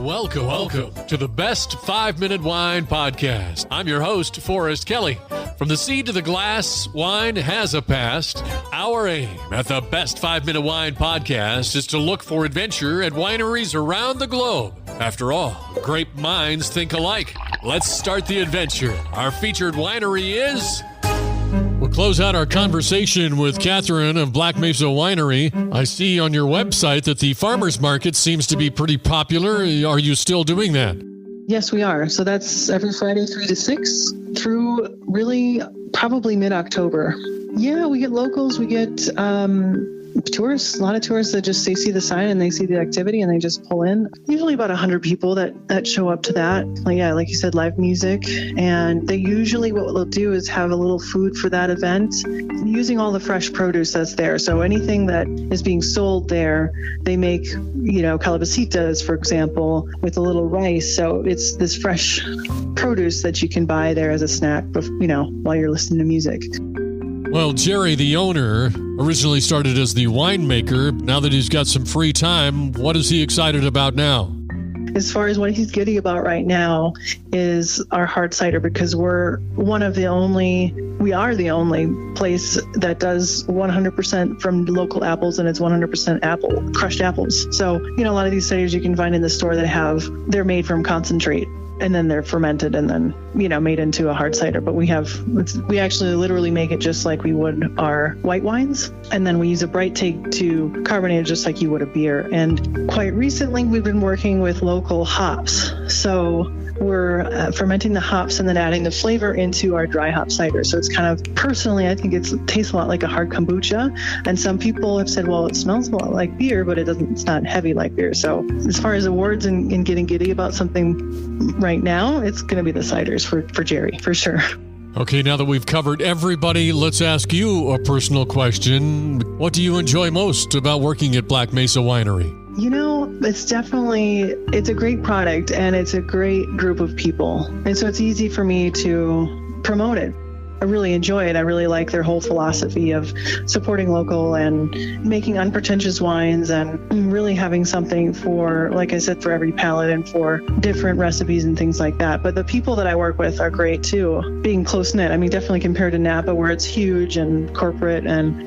Welcome to the Best 5-Minute Wine Podcast. I'm your host, Forrest Kelly. From the seed to the glass, wine has a past. Our aim at the Best 5-Minute Wine Podcast is to look for adventure at wineries around the globe. After all, grape minds think alike. Let's start the adventure. Our featured winery is... We'll close out our conversation with Catherine of Black Mesa Winery. I see on your website that the farmers market seems to be pretty popular. Are you still doing that? Yes, we are. So that's every Friday 3 to 6 through really probably mid-October. Yeah, we get locals. We get tourists, a lot of tourists that just, they see the sign and they see the activity and they just pull in. Usually about 100 people that show up to that. Like you said, live music. And they usually, what they'll do is have a little food for that event using all the fresh produce that's there. So anything that is being sold there, they make, calabacitas, for example, with a little rice. So it's this fresh produce that you can buy there as a snack, while you're listening to music. Well, Jerry, the owner, originally started as the winemaker. Now that he's got some free time, what is he excited about now? As far as what he's giddy about right now is our hard cider, because we are the only place that does 100% from local apples, and it's 100% crushed apples. So, a lot of these ciders you can find in the store that they're made from concentrate. And then they're fermented and then, made into a hard cider. But we actually literally make it just like we would our white wines. And then we use a bright take to carbonate it just like you would a beer. And quite recently, we've been working with local hops. So we're fermenting the hops and then adding the flavor into our dry hop cider. So it's kind of, personally, I think it tastes a lot like a hard kombucha. And some people have said, well, it smells a lot like beer, but it's not heavy like beer. So as far as awards and getting giddy about something right now, it's going to be the ciders for Jerry, for sure. Okay, now that we've covered everybody, let's ask you a personal question. What do you enjoy most about working at Black Mesa Winery? It's a great product and it's a great group of people. And so it's easy for me to promote it. I really enjoy it. I really like their whole philosophy of supporting local and making unpretentious wines and really having something for, like I said, for every palate and for different recipes and things like that. But the people that I work with are great too, being close-knit. I mean, definitely compared to Napa where it's huge and corporate and,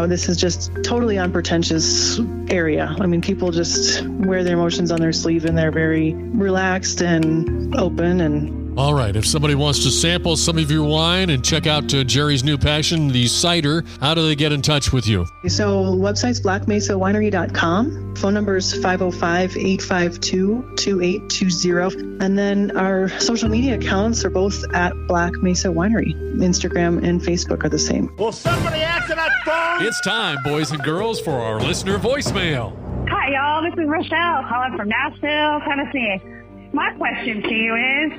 this is just totally unpretentious area. I mean, people just wear their emotions on their sleeve and they're very relaxed and open and... All right, if somebody wants to sample some of your wine and check out Jerry's new passion, the cider, how do they get in touch with you? So website's blackmesawinery.com. Phone number is 505-852-2820. And then our social media accounts are both at Black Mesa Winery. Instagram and Facebook are the same. Will somebody answer that phone? It's time, boys and girls, for our listener voicemail. Hi, y'all. This is Rochelle calling from Nashville, Tennessee. My question to you is,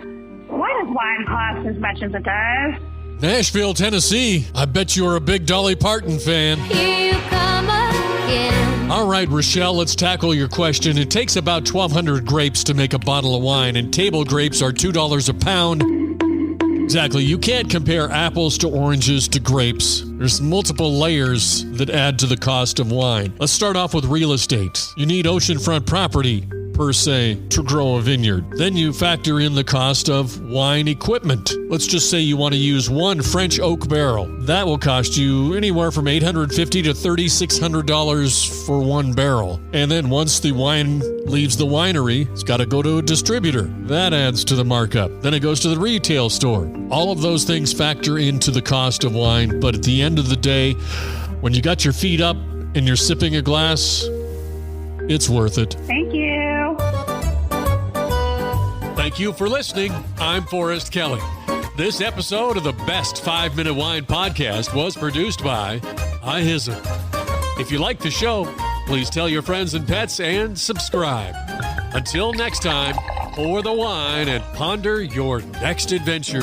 why does wine cost as much as it does? Nashville, Tennessee. I bet you're a big Dolly Parton fan. Here you come again. All right, Rochelle, let's tackle your question. It takes about 1,200 grapes to make a bottle of wine, and table grapes are $2 a pound. Exactly. You can't compare apples to oranges to grapes. There's multiple layers that add to the cost of wine. Let's start off with real estate. You need oceanfront property, per se, to grow a vineyard. Then you factor in the cost of wine equipment. Let's just say you want to use one French oak barrel. That will cost you anywhere from $850 to $3,600 for one barrel. And then once the wine leaves the winery, it's got to go to a distributor. That adds to the markup. Then it goes to the retail store. All of those things factor into the cost of wine, but at the end of the day, when you got your feet up and you're sipping a glass, it's worth it. Thank you. Thank you for listening. I'm Forrest Kelly. This episode of the Best 5-Minute Wine Podcast was produced by iHizzle. If you like the show, please tell your friends and pets and subscribe. Until next time, pour the wine and ponder your next adventure.